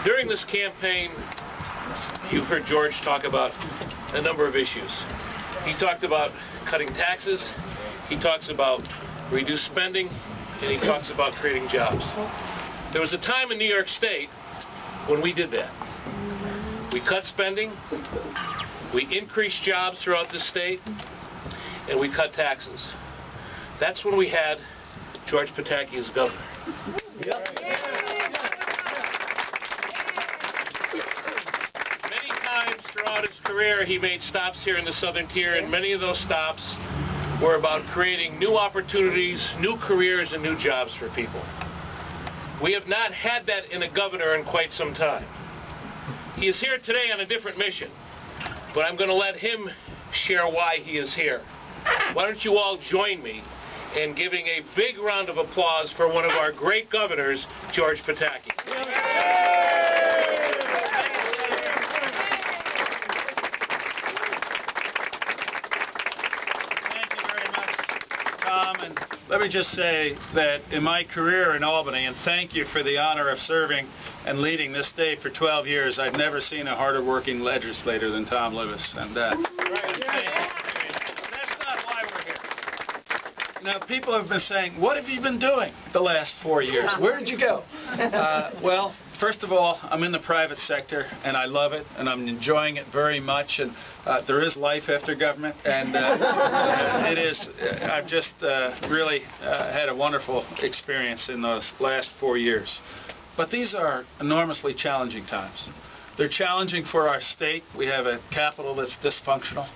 During this campaign, you've heard George talk about a number of issues. He talked about cutting taxes, he talks about reduced spending, and he talks about creating jobs. There was a time in New York State when we did that. We cut spending, we increased jobs throughout the state, and we cut taxes. That's when we had George Pataki as governor. Yep. Many times throughout his career, he made stops here in the Southern Tier, and many of those stops were about creating new opportunities, new careers, and new jobs for people. We have not had that in a governor in quite some time. He is here today on a different mission, but I'm going to let him share why he is here. Why don't you all join me in giving a big round of applause for one of our great governors, George Pataki. And let me just say that in my career in Albany, and thank you for the honor of serving and leading this state for 12 years, I've never seen a harder working legislator than Tom Lewis. And that's not why we're here. Now, people have been saying, what have you been doing the last 4 years? Where did you go? Well, first of all, I'm in the private sector, and I love it, and I'm enjoying it very much. And there is life after government, and it is. I've just really had a wonderful experience in those last 4 years. But these are enormously challenging times. They're challenging for our state. We have a capital that's dysfunctional.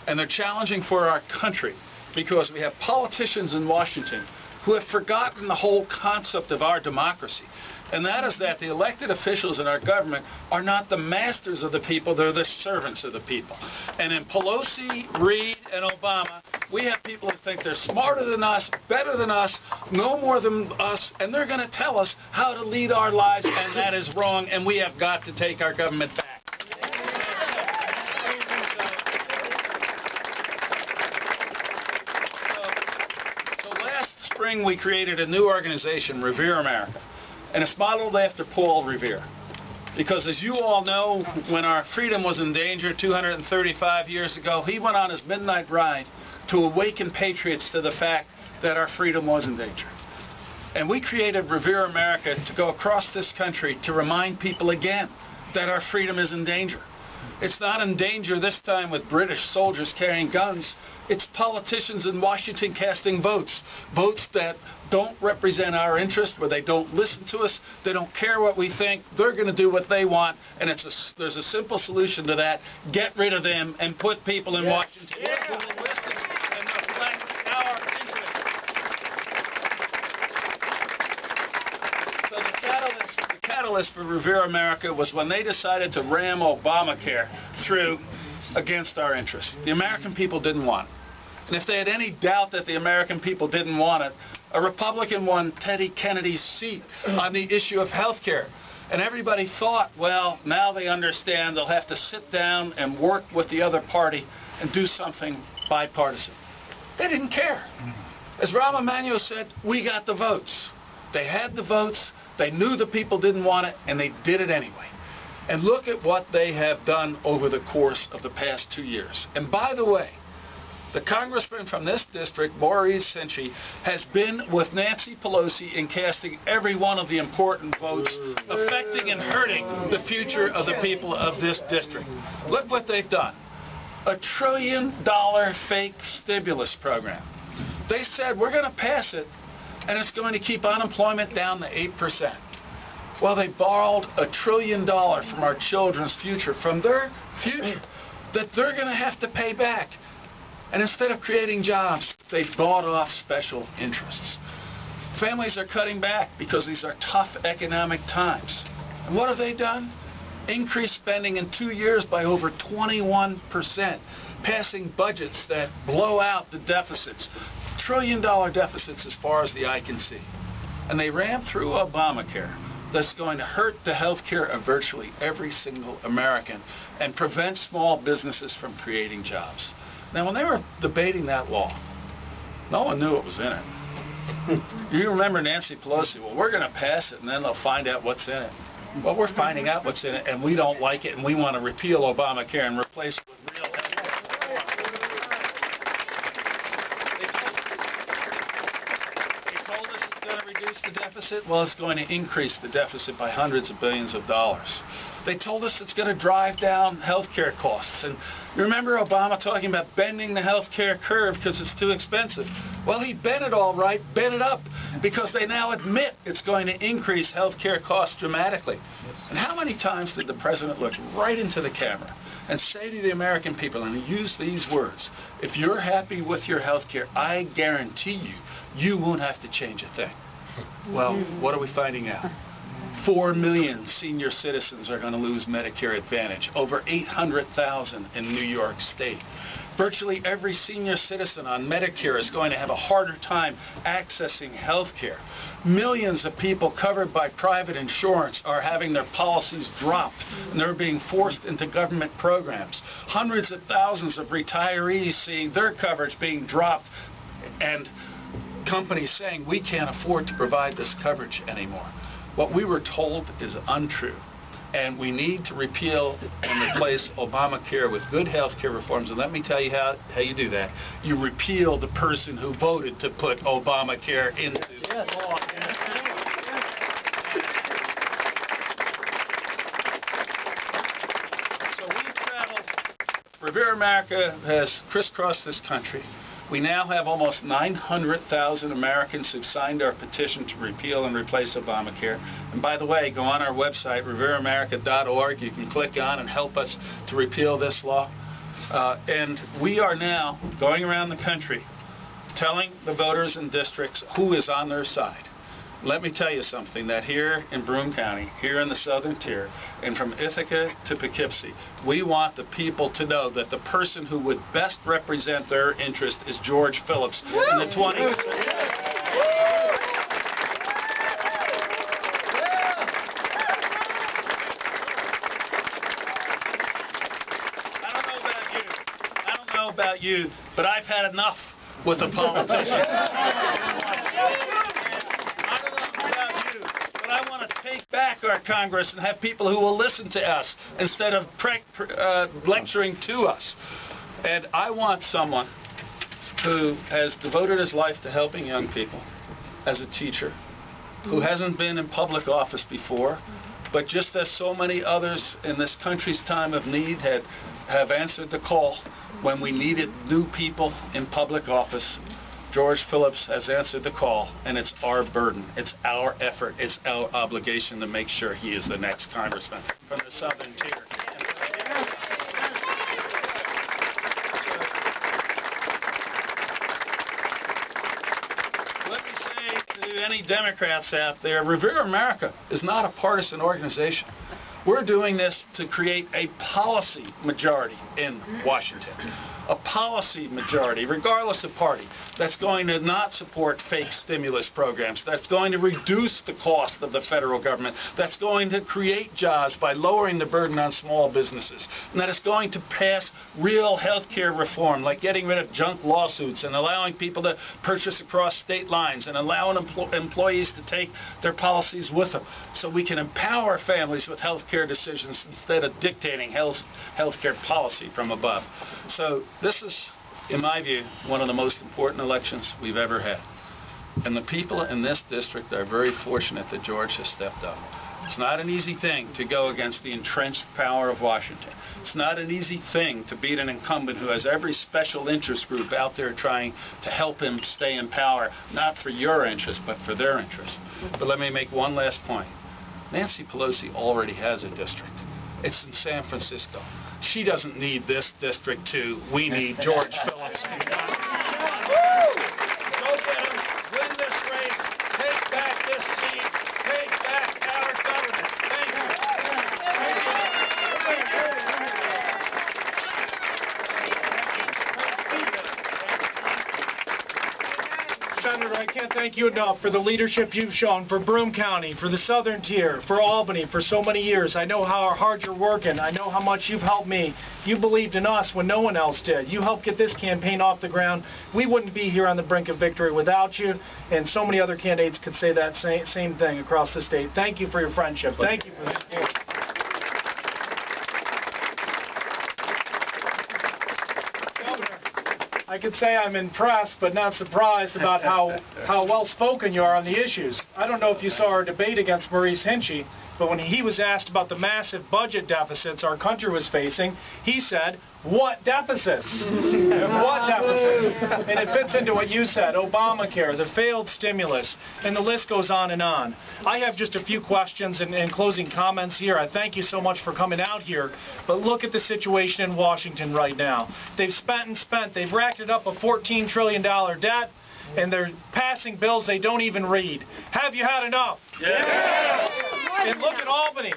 And they're challenging for our country because we have politicians in Washington who have forgotten the whole concept of our democracy. And that is that the elected officials in our government are not the masters of the people, they're the servants of the people. And in Pelosi, Reid, and Obama, we have people who think they're smarter than us, better than us, know more than us, and they're going to tell us how to lead our lives, and that is wrong, and we have got to take our government back. We created a new organization, Revere America, and it's modeled after Paul Revere. Because as you all know, when our freedom was in danger 235 years ago, he went on his midnight ride to awaken patriots to the fact that our freedom was in danger. And we created Revere America to go across this country to remind people again that our freedom is in danger. It's not in danger this time with British soldiers carrying guns. It's politicians in Washington casting votes. Votes that don't represent our interest, where they don't listen to us, they don't care what we think, they're going to do what they want, and there's a simple solution to that. Get rid of them and put people in Washington who will listen and reflect our interests. So the catalyst for Revere America was when they decided to ram Obamacare through against our interests. The American people didn't want it. And if they had any doubt that the American people didn't want it, a Republican won Teddy Kennedy's seat on the issue of health care. And everybody thought, well, now they understand they'll have to sit down and work with the other party and do something bipartisan. They didn't care. As Rahm Emanuel said, we got the votes. They had the votes, they knew the people didn't want it, and they did it anyway. And look at what they have done over the course of the past 2 years. And by the way, the congressman from this district, Maurice Cinci, has been with Nancy Pelosi in casting every one of the important votes affecting and hurting the future of the people of this district. Look what they've done. $1 trillion fake stimulus program. They said, we're going to pass it, and it's going to keep unemployment down to 8%. Well, they borrowed $1 trillion from our children's future, from their future, that they're going to have to pay back. And instead of creating jobs, they bought off special interests. Families are cutting back because these are tough economic times. And what have they done? Increased spending in 2 years by over 21%, passing budgets that blow out the deficits, $1 trillion deficits as far as the eye can see. And they ran through Obamacare. That's going to hurt the health care of virtually every single American and prevent small businesses from creating jobs. Now, when they were debating that law, no one knew what was in it. You remember Nancy Pelosi, well, we're going to pass it, and then they'll find out what's in it. Well, we're finding out what's in it, and we don't like it, and we want to repeal Obamacare and replace it with real health care. They told us it's going to reduce the deficit. Well, it's going to increase the deficit by hundreds of billions of dollars. They told us it's going to drive down health care costs. And you remember Obama talking about bending the health care curve because it's too expensive. Well, he bent it all right, bent it up, because they now admit it's going to increase health care costs dramatically. And how many times did the president look right into the camera and say to the American people, and he used these words, if you're happy with your health care, I guarantee you, you won't have to change a thing. Well, what are we finding out? 4 million senior citizens are going to lose Medicare Advantage, over 800,000 in New York State. Virtually every senior citizen on Medicare is going to have a harder time accessing health care. Millions of people covered by private insurance are having their policies dropped, and they're being forced into government programs. Hundreds of thousands of retirees seeing their coverage being dropped, and companies saying we can't afford to provide this coverage anymore. What we were told is untrue, and we need to repeal and replace Obamacare with good health care reforms. And let me tell you how you do that. You repeal the person who voted to put Obamacare into law. So we've traveled. Revere America has crisscrossed this country. We now have almost 900,000 Americans who've signed our petition to repeal and replace Obamacare. And by the way, go on our website, revereamerica.org. You can click on and help us to repeal this law. And we are now going around the country telling the voters in districts who is on their side. Let me tell you something, that here in Broome County, here in the Southern Tier, and from Ithaca to Poughkeepsie, we want the people to know that the person who would best represent their interest is George Phillips in the 20th century. I don't know about you, but I've had enough with the politicians. I want to take back our Congress and have people who will listen to us instead of lecturing to us. And I want someone who has devoted his life to helping young people as a teacher, who hasn't been in public office before, but just as so many others in this country's time of need have answered the call when we needed new people in public office. George Phillips has answered the call, and it's our burden, it's our effort, it's our obligation to make sure he is the next congressman from the Southern Tier. Let me say to any Democrats out there, Revere America is not a partisan organization. We're doing this to create a policy majority in Washington. A policy majority, regardless of party, that's going to not support fake stimulus programs, that's going to reduce the cost of the federal government, that's going to create jobs by lowering the burden on small businesses, and that is going to pass real health care reform, like getting rid of junk lawsuits and allowing people to purchase across state lines and allowing employees to take their policies with them, so we can empower families with health care decisions instead of dictating health care policy from above. So this is, in my view, one of the most important elections we've ever had. And the people in this district are very fortunate that George has stepped up. It's not an easy thing to go against the entrenched power of Washington. It's not an easy thing to beat an incumbent who has every special interest group out there trying to help him stay in power, not for your interest, but for their interest. But let me make one last point. Nancy Pelosi already has a district. It's in San Francisco. She doesn't need this district too. We need George Phillips. Go get him, win this race, take back this seat, take back our government. Thank you. Senator, I can't thank thank you enough for the leadership you've shown for Broome County, for the Southern Tier, for Albany, for so many years. I know how hard you're working. I know how much you've helped me. You believed in us when no one else did. You helped get this campaign off the ground. We wouldn't be here on the brink of victory without you, and so many other candidates could say that same thing across the state. Thank you for your friendship. Thank you for the support. I could say I'm impressed, but not surprised about how well-spoken you are on the issues. I don't know if you saw our debate against Maurice Hinchey, but when he was asked about the massive budget deficits our country was facing, he said, "What deficits?" What deficits? And it fits into what you said, Obamacare, the failed stimulus, and the list goes on and on. I have just a few questions and closing comments here. I thank you so much for coming out here, but look at the situation in Washington right now. They've spent and spent. They've racked up a $14 trillion debt, and they're passing bills they don't even read. Have you had enough? Yeah. And look at Albany.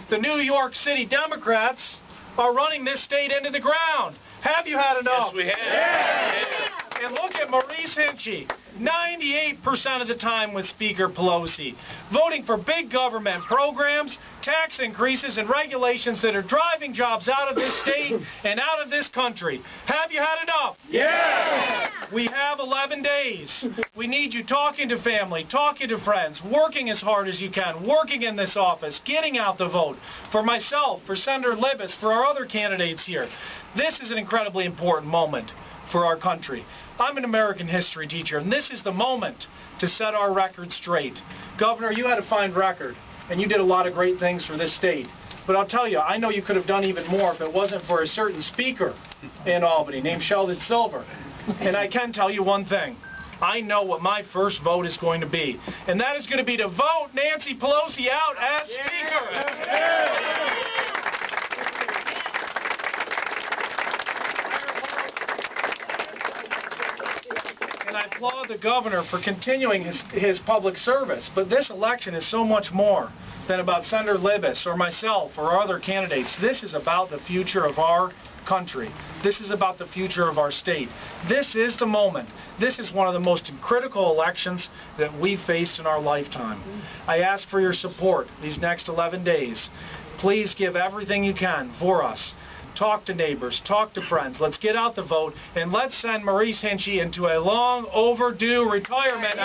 The New York City Democrats are running this state into the ground. Have you had enough? Yes, we have. Yeah. And look at Maurice Hinchey, 98% of the time with Speaker Pelosi, voting for big government programs, tax increases, and regulations that are driving jobs out of this state and out of this country. Have you had enough? Yeah! We have 11 days. We need you talking to family, talking to friends, working as hard as you can, working in this office, getting out the vote. For myself, for Senator Libous, for our other candidates here. This is an incredibly important moment for our country. I'm an American history teacher, and this is the moment to set our record straight. Governor, you had a fine record, and you did a lot of great things for this state. But I'll tell you, I know you could have done even more if it wasn't for a certain speaker in Albany named Sheldon Silver. And I can tell you one thing. I know what my first vote is going to be, and that is going to be to vote Nancy Pelosi out as Speaker. Yeah. And I applaud the governor for continuing his public service, but this election is so much more than about Senator Libous or myself or other candidates. This is about the future of our country. This is about the future of our state. This is the moment. This is one of the most critical elections that we've faced in our lifetime. I ask for your support these next 11 days. Please give everything you can for us. Talk to neighbors, talk to friends. Let's get out the vote, and let's send Maurice Hinchey into a long overdue retirement.